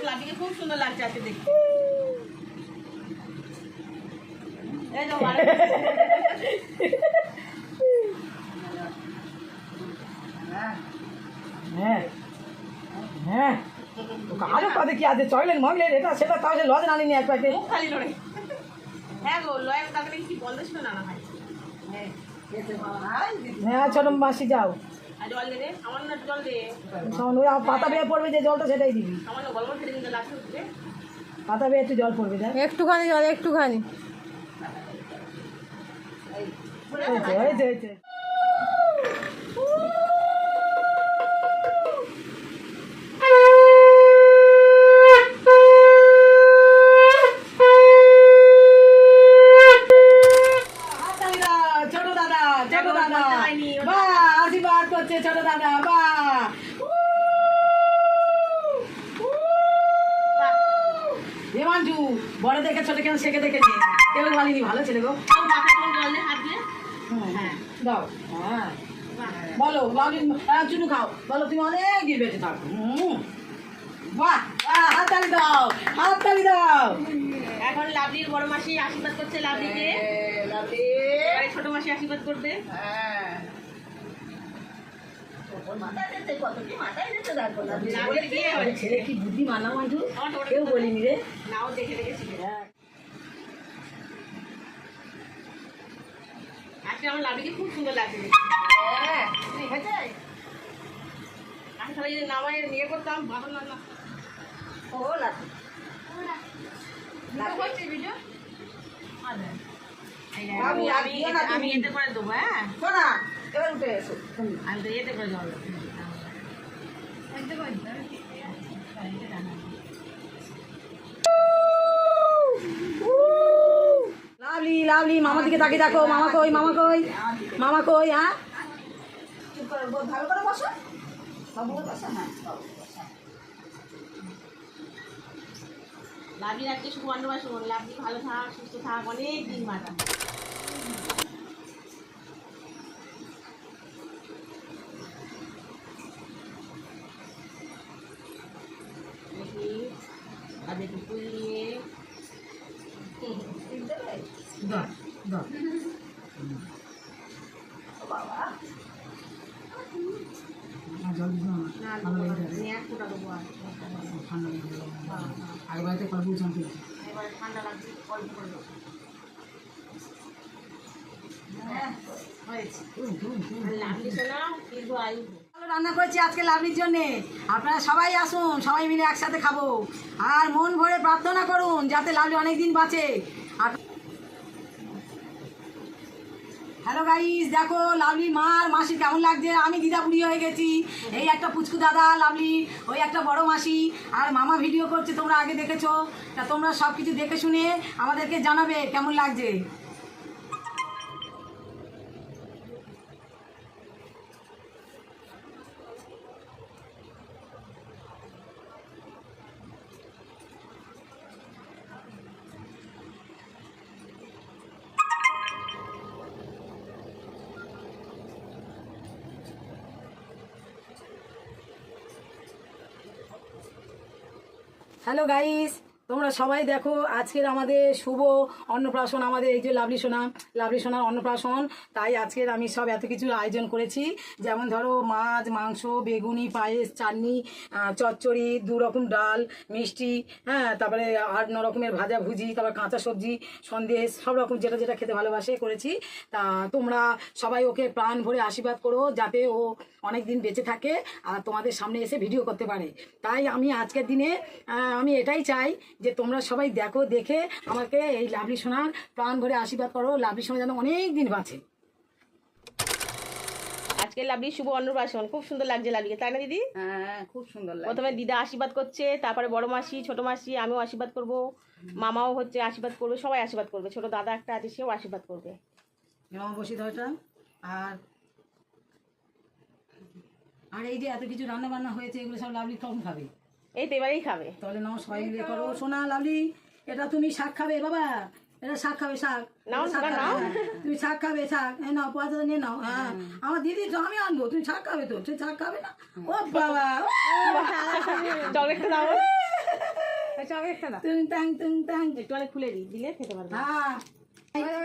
লাঠিকে খুব সুন্দর লাগছে আজকে দেখতে। হ্যাঁ হ্যাঁ আরো কথা কি আছে চকলেট মগলেট এটা সেটা তাহলে লজ আনিনি এক প্যাকেট মুখ খালি লড়ে। হ্যাঁ গো লয়ের তারপরে কি বন্ধ ছিল না ভাই। হ্যাঁ ছোট মাসি যাও আর জল দে রে, আমার না জল দে। সামান্য ওই পাতা বেয়ে পড়বে যে জলটা সেটাই দিবি। আমার না গলগল ফেলে কিন্তু লাগছে উঠবে। পাতা বেয়ে একটু জল পড়বে যা একটুখানি জল একটুখানি। হয়েছে ছোট দাদা বা আশীর্বাদ করছে ছোট দাদা বা দেবাঞ্জু বড় দেখে ছোট কেন শেখে দেখেছে কেউ বলেনি ভালো ছেলে গো। জল দে হাত দিয়ে। হ্যাঁ দাও হ্যাঁ বলো লাউলি চুনু খাও বলো তুমি অনেক দিন বেঁচে থাকো বাহ হাততালি দাও হাততালি দাও। এখন লাভলির বড় মাসি আশীর্বাদ করছে লাভলিকে। লাভলি এবারে ছোট মাসি আশীর্বাদ করবে। হ্যাঁ লাভলির বিয়ে হবে। ছেলে কি বুদ্ধি মানা মাঝু কেউ বলিনি রে। নাও দেখে দেখে শিখে। আজকে আমার লাভলিকে খুব সুন্দর লাগছে দেখতে। আমি তাহলে যদি নামায় নিয়ে করতাম ভালো না না। ও লাভলি হচ্ছে ভিডিও আমি আমি এতে করে দেবো। হ্যাঁ শোনা এবার উঠে এসো আমি তো এতে করে দেবো। লাভলি লাভলি মামা দিকে তাকিয়ে দেখো মামা কই মামা কই মামা কই হ্যাঁ ভালো করে বসো হ্যাঁ লাভলির আজকে শুভ অন্নপ্রাশন। লাভলি ভালো থাক সুস্থ থাক অনেক দিন মাতা। দেখি আর একটু ফুল নিয়ে দাও দাও জল দিও না না ঠান্ডা লেগে যাবে এক ফোটা দেবো আর ঠান্ডা লেগে যাবে আগে বাড়িতে কলপুর চামচি এবার ঠান্ডা লাগছে অল্প করে দেবো। হয়েছে লাভলি শোনা দীর্ঘ আয়ু। ভালো রান্না করেছি আজকে লাভলির জন্যে আপনারা সবাই আসুন সবাই মিলে একসাথে খাবো আর মন ভরে প্রার্থনা করুন যাতে লাভলি অনেক দিন বাঁচে। আর হ্যালো গাইস দেখো লাভলি মার মাসির কেমন লাগছে। আমি দিদা বুড়ি হয়ে গেছি এই একটা পুচকু দাদা লাভলি ওই একটা বড় মাসি আর মামা ভিডিও করছে তোমরা আগে দেখেছো তা তোমরা সব কিছু দেখে শুনে আমাদেরকে জানাবে কেমন লাগছে। হ্যালো গাইস তোমরা সবাই দেখো আজকের আমাদের শুভ অন্নপ্রাশন আমাদের এই যে লাভলি সোনার অন্নপ্রাশন। তাই আজকের আমি সব এত কিছুর আয়োজন করেছি যেমন ধরো মাছ মাংস বেগুনি পায়েস চাটনি চচ্চড়ি 2 রকম ডাল মিষ্টি হ্যাঁ তারপরে 8-9 রকমের ভাজা ভুজি তারপর কাঁচা সবজি সন্দেশ সব রকম যেটা যেটা খেতে ভালোবাসে করেছি। তা তোমরা সবাই ওকে প্রাণ ভরে আশীর্বাদ করো যাতে ও অনেক দিন বেঁচে থাকে আর তোমাদের সামনে এসে ভিডিও করতে পারে। তাই আমি আজকের দিনে আমি এটাই চাই যে তোমরা সবাই দেখো দেখে আমাকে এই লাভলি সোনার প্রাণ ভরে আশীর্বাদ করো লাভলি সোনা যেন অনেক দিন বাঁচে। আজকে লাভলির শুভ অন্নপ্রাশন খুব সুন্দর লাগছে লাভলিকে তাই না দিদি? হ্যাঁ খুব সুন্দর লাগে। প্রথমে দিদা আশীর্বাদ করছে তারপরে বড় মাসি ছোট মাসি আমিও আশীর্বাদ করব মামাও হচ্ছে আশীর্বাদ করবে সবাই আশীর্বাদ করবে ছোট দাদা একটা আছে সেও আশীর্বাদ করবে। মামা বসি ধরটা আর আর এই যে এত কিছু রান্না বান্না হয়েছে এগুলো সব লাভলি কখন খাবে? এই তো এবারেই খাবে। তাহলে নাও সবাই মিলে করো। সোনা লাভলি এটা তুমি শাক খাবে বাবা এটা শাক খাবে শাক নাও শাক নাও খাবে, তুমি তুমি শাক খাবে শাক নাও পয়সা নিয়ে নাও। হ্যাঁ আমার দিদি তো আমি আনবো, তুমি শাক খাবে তো, তুমি শাক খাবে না? ও বাবা চকলেটটা দাও, চকলেটটা দাও। তুং টাং তুং টাং। একটু অনেক খুলে দিই, দিলে খেতে পারবে। হ্যাঁ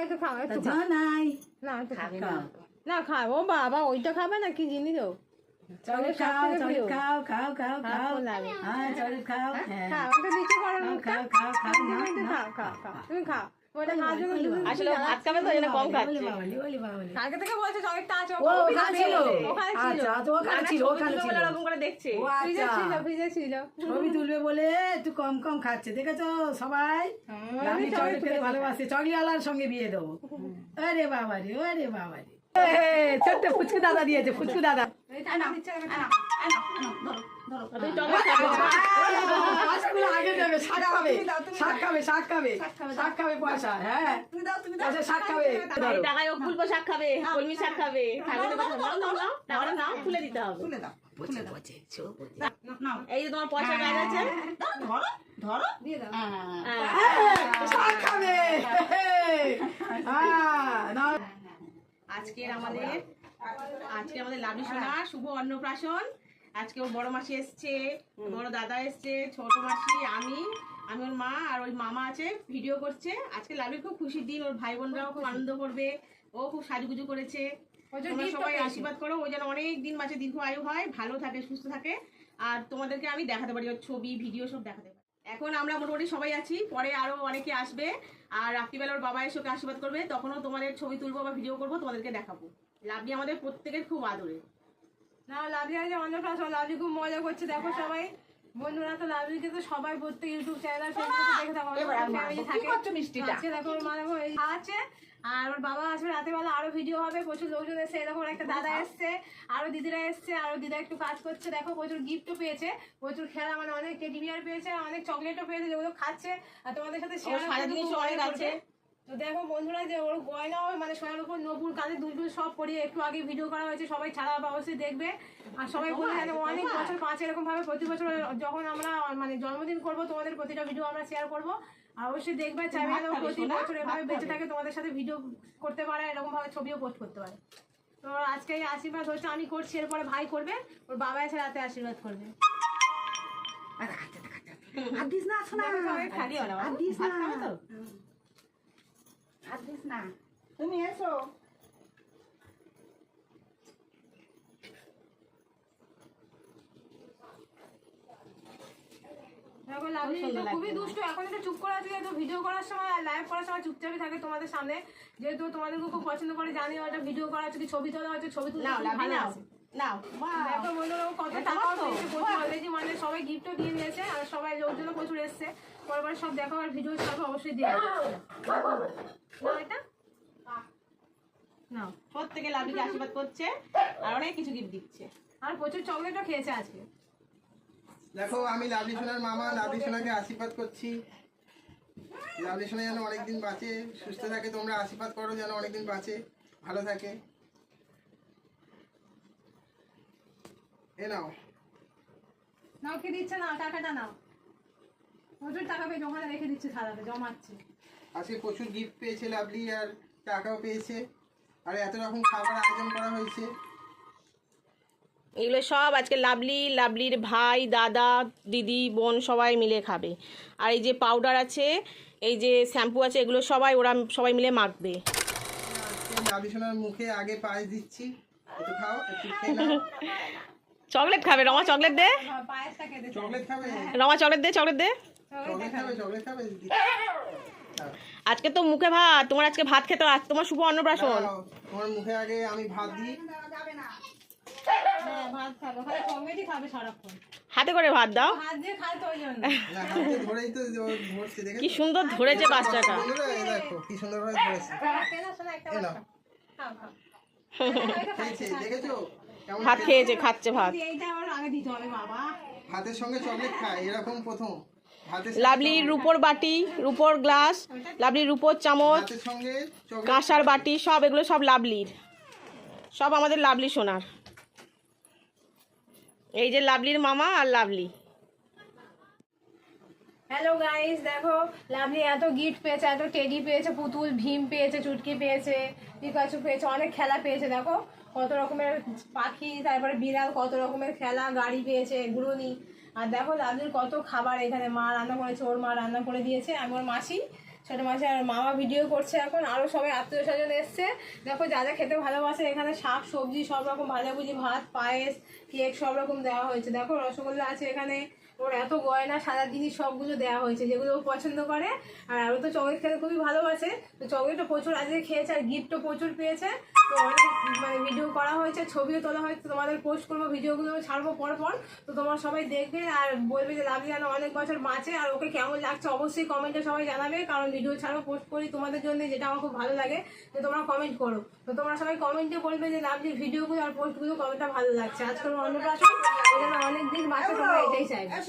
একটু খাও, একটু খাও। জানাই না একটু খাও। খাও না খাও, ও বাবা ওইটা খাবে না, কি জিনিস ও? চকলেট খাও, চকলেট খাও, খাও খাও খাও। লাগে। হ্যাঁ চকলেট খাও, হ্যাঁ খাও, ওটা নিচে করো না, খাও খাও খাও না না। খাও খাও খাও, তুমি খাও। ওটা খাওয়ার জন্য তুমি আসলে ও ভাত খাবে তো, ওই জন্য কম খাচ্ছে। কালকে থেকে বলছে চকলেটটা আছে, ও ওখানে ছিল, ওখানে ছিল। আচ্ছা তো ওখানে ছিল, ওখানে ছিল। এরকম করে দেখছে। ও ফ্রিজে আচ্ছা ছিল, ফ্রিজে ছিল। ছবি তুলবে বলে একটু কম কম খাচ্ছে, দেখেছো সবাই? আমি চকলেট খেতে ভালোবাসি, চকলেটওয়ালার সঙ্গে বিয়ে দেবো। আরে বাবা রে, আরে বাবা রে, ছোট্ট ফুচকু দাদা দিয়েছে, ফুচকু দাদা। তুমি চকলেট খাবে না? পয়সাগুলো আগে দেবে, শাক খাবে, শাক খাবে, শাক খাবে, শাক খাবে পয়সা, হ্যাঁ পয়সা শাক খাবে। এই টাকায় ও ফুলকো শাক খাবে, কলমি শাক খাবে, ঠাকুরের কথা নাও নাও নাও, টাকাটা নাও, তুলে দিতে হবে। এই যে তোমার পয়সা ব্যাগ আছে, শাক খাবে, হ্যাঁ নাও। আজকে আমাদের লাভলি সোনা শুভ অন্নপ্রাশন। আজকে ওর বড় মাসি এসছে, বড় দাদা এসছে, ছোট মাসি, আমি ওর মা আর ওই মামা আছে, ভিডিও করছে। আজকে লাভলির খুব খুশির দিন, ওর ভাই বোনরাও খুব আনন্দ করবে, ও খুব সাজুগুজু করেছে। তোমরা সবাই আশীর্বাদ করো, ও যেন অনেক দিন বাঁচে, দীর্ঘ আয়ু হয়, ভালো থাকে, সুস্থ থাকে, আর তোমাদেরকে আমি দেখাতে পারি, ওর ছবি ভিডিও সব দেখাতে পারি। এখন আমরা মোটামুটি সবাই আছি, পরে আরো অনেকে আসবে, আর রাত্রিবেলা ওর বাবা এসে ওকে আশীর্বাদ করবে, তখনও তোমাদের ছবি তুলবো বা ভিডিও করবো, তোমাদেরকে দেখাবো। লাভলি আমাদের প্রত্যেকের খুব আদরে। না লাভলি আছে অন্নপ্রাশন, লাভলি খুব মজা করছে, দেখো সবাই বন্ধুরা। তো লাভলিকে তো সবাই প্রত্যেক ইউটিউব চ্যানেল ফেসবুকে দেখে থাকো, ফ্যামিলি থাকে। আজকে দেখো ওর মা দেখো এই আছে, আর ওর বাবা আসবে রাতের বেলা, আরো ভিডিও হবে, প্রচুর লোকজন এসছে, এরকম একটা দাদা এসছে, আরো দিদিরা এসছে, আরো দিদা একটু কাজ করছে, দেখো প্রচুর গিফটও পেয়েছে, প্রচুর খেলা, মানে অনেক টেডি বিয়ার পেয়েছে, অনেক চকলেটও পেয়েছে, যেগুলো খাচ্ছে আর তোমাদের সাথে শেয়ার সারা জিনিস অনেক আছে। তো দেখো বন্ধুরা যে ওর গয়নাও মানে সোনার উপর নপুর কাঁধে দুলটুল সব পরিয়ে একটু আগে ভিডিও করা হয়েছে, সবাই ছাড়া অবশ্যই দেখবে। আর সবাই বলে জানে অনেক বছর পাঁচ এরকম ভাবে প্রতি বছর যখন আমরা মানে জন্মদিন করবো, তোমাদের প্রতিটা ভিডিও আমরা শেয়ার করবো, আর অবশ্যই দেখবে, চাইবে যেন প্রতি বছর এভাবে বেঁচে থাকে, তোমাদের সাথে ভিডিও করতে পারে, এরকম ভাবে ছবিও পোস্ট করতে পারে। তো আজকে এই আশীর্বাদ হচ্ছে আমি করছি, এরপরে ভাই করবে, ওর বাবা এসে রাতে আশীর্বাদ করবে। আর দিস না শোনা, খালি হয় না, আর দিস না, খাবে তো? আর দিস না, তুমি এসো। দেখো লাভলি তো খুবই দুষ্ট, এখন একটু চুপ করে আছে, যেহেতু ভিডিও করার সময় আর লাইভ করার সময় চুপচাপই থাকে তোমাদের সামনে, যেহেতু তোমাদেরকে খুব পছন্দ করে, জানি ওটা ভিডিও করা হচ্ছে কি ছবি তোলা হচ্ছে, ছবি তুলতে নাও খুব লাভলি ভালো নাও আছে। নাও। দেখো বন্ধুরা ও কত টাকাও পেয়েছে, অলরেডি মানে সবাই গিফটও দিয়ে দিয়েছে, আর সবাই লোকজনও প্রচুর এসছে, পরবার সব দেখো আর ভিডিও ছাড়বো অবশ্যই দিয়ে দেবো। নাও এটা নাও, প্রত্যেকে লাভলিকে আশীর্বাদ করছে আর অনেক কিছু গিফট দিচ্ছে। আর প্রচুর চকলেটও খেয়েছে আজকে। দেখো আমি লাভলি সোনার মামা, লাভলি সোনাকে আশীর্বাদ করছি, লাভলি সোনা যেন অনেকদিন বাঁচে, সুস্থ থাকে, তোমরা আশীর্বাদ করো যেন অনেকদিন বাঁচে, ভালো থাকে। এ নাও, নাও কি দিচ্ছে, না টাকাটা নাও, প্রচুর টাকা পেয়ে ওখানে রেখে দিচ্ছে, সারাতে জমাচ্ছে। আজকে প্রচুর গিফট পেয়েছে লাভলি, আর টাকাও পেয়েছে, আর এত রকম খাবার আয়োজন করা হয়েছে। এগুলো সব আজকে লাভলির ভাই, দাদা, দিদি, বোন সবাই মিলে খাবে। আর এই যে পাউডার আছে, এই যে শ্যাম্পু আছে, এগুলো ওরা সবাই মিলে মাখবে। লাভলি সোনার মুখে আগে পায়েস দিচ্ছি, একটু খাও, একটু খেয়ে নাও। চকলেট খাবে, রমা চকলেট দে, পায়েসটা খেতে চকলেট খাবে, রমা চকলেট দে, চকলেট দে। চকলেট খাবে, চকলেট খাবে। আজকে তো মুখে ভাত, তোমার আজকে ভাত খেতে, আজ তোমার শুভ অন্নপ্রাশন। দাও, তোমার মুখে আগে আমি ভাত দিই। হ্যাঁ ভাত খাবে, ওখানে কমেডি খাবে সারাক্ষণ, হাতে করে ভাত দাও। হাত দিয়ে খায় তো ওই জন্য। না, হাতে ধরেই তো ধরছে, দেখে কি সুন্দর ধরেছে বাচ্চাটা। দেখো কি সুন্দরভাবে ধরেছে। কেন শোনা একটা এ নাও, খাও খাও। খেয়েছে, দেখেছো কেমন ভাত খেয়েছে, খাচ্ছে ভাত। এইটা আমার আগে দিতে হবে বাবা। ভাতের সঙ্গে চকলেট খায়, এরকম প্রথম। ভাতের লাভলির রূপোর বাটি, রূপোর গ্লাস, লাভলির রূপোর চামচ, ভাতের সঙ্গে চকলেট। কাঁসার বাটি, সব এগুলো সব লাভলির, সব আমাদের লাভলি সোনার। এই যে লাভলির মামা আর লাভলি। হ্যালো গাইস, দেখো লাভলি এত গিফট পেয়েছে, এত টেডি পেয়েছে, পুতুল, ভীম পেয়েছে, চুটকি পেয়েছে, পিকাচু পেয়েছে, অনেক খেলা পেয়েছে। দেখো কত রকমের পাখি, তারপরে বিড়াল, কত রকমের খেলা, গাড়ি পেয়েছে, ঘুরুনি। আর দেখো লাভলির কত খাবার এখানে মা রান্না করেছে, ওর মা রান্না করে দিয়েছে। আমি ওর মাসি, ছোটো মাসি আর মামা ভিডিও করছে এখন। আরও সবাই আত্মীয় স্বজন এসছে। দেখো যা যা খেতে ভালোবাসে এখানে শাক সবজি সব রকম ভাজাভুজি, ভাত, পায়েস, কেক সব রকম দেওয়া হয়েছে। দেখো রসগোল্লা আছে এখানে, ওর এত গয়না সাদা জিনিস সবগুলো দেওয়া হয়েছে যেগুলো ও পছন্দ করে। আর ও তো চকলেট খেতে খুবই ভালোবাসে, তো চকলেটও প্রচুর আজকে খেয়েছে আর গিফটও প্রচুর পেয়েছে। তো অনেক মানে ভিডিও করা হয়েছে, ছবিও তোলা হয়েছে, তোমাদের পোস্ট করবো, ভিডিওগুলো ছাড়বো পর পর। তো তোমরা সবাই দেখবে আর বলবে যে লাভলি যেন অনেক বছর বাঁচে। আর ওকে কেমন লাগছে অবশ্যই কমেন্টে সবাই জানাবে, কারণ ভিডিও ছাড়বো, পোস্ট করি তোমাদের জন্য, যেটা আমার খুব ভালো লাগে যে তোমরা কমেন্ট করো। তো তোমরা সবাই কমেন্টে বলবে যে লাভলির ভিডিওগুলো আর পোস্টগুলো কতটা ভালো লাগছে। আজকের অন্নপ্রাশন ওই জন্য অনেক দিন বাঁচে, তোমরা এটাই চাইবে।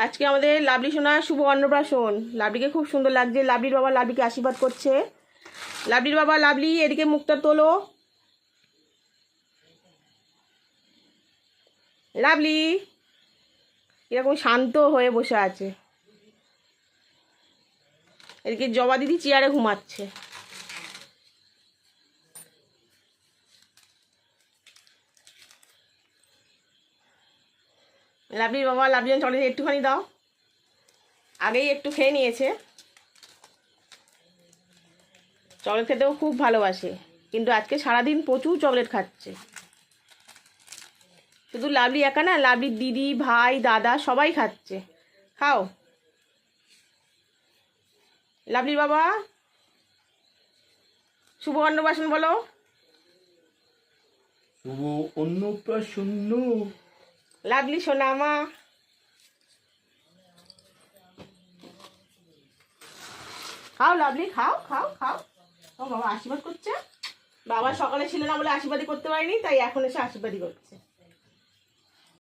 আজকে আমাদের লাভলি সোনা শুভ অন্নপ্রাশন। লাভলিকে খুব সুন্দর লাগছে। লাভলির বাবা লাভলিকে আশীর্বাদ করছে। লাভলির বাবা, লাভলি এদিকে মুখটা তোলো। লাভলি এরকম শান্ত হয়ে বসে আছে। এদিকে জবা দিদি চেয়ারে ঘুমাচ্ছে। লাভলির বাবা লাভলির চকলেট একটুখানি দাও। আগেই একটু খেয়ে নিয়েছে। চকলেট খেতেও খুব ভালোবাসে, কিন্তু আজকে সারাদিন প্রচুর চকলেট খাচ্ছে। শুধু লাভলি একা না, লাভলির দিদি, ভাই, দাদা সবাই খাচ্ছে। খাও লাভলির বাবা, শুভ অন্নপ্রাশন বলো। শুভ অন্নপ্রাশন। লাভলি সোনা মা, খাও লাভলি, খাও খাও খাও। ও বাবা আশীর্বাদ করছে। বাবা সকালে ছিল না বলে আশীর্বাদই করতে পারিনি, তাই এখন এসে আশীর্বাদই করছে।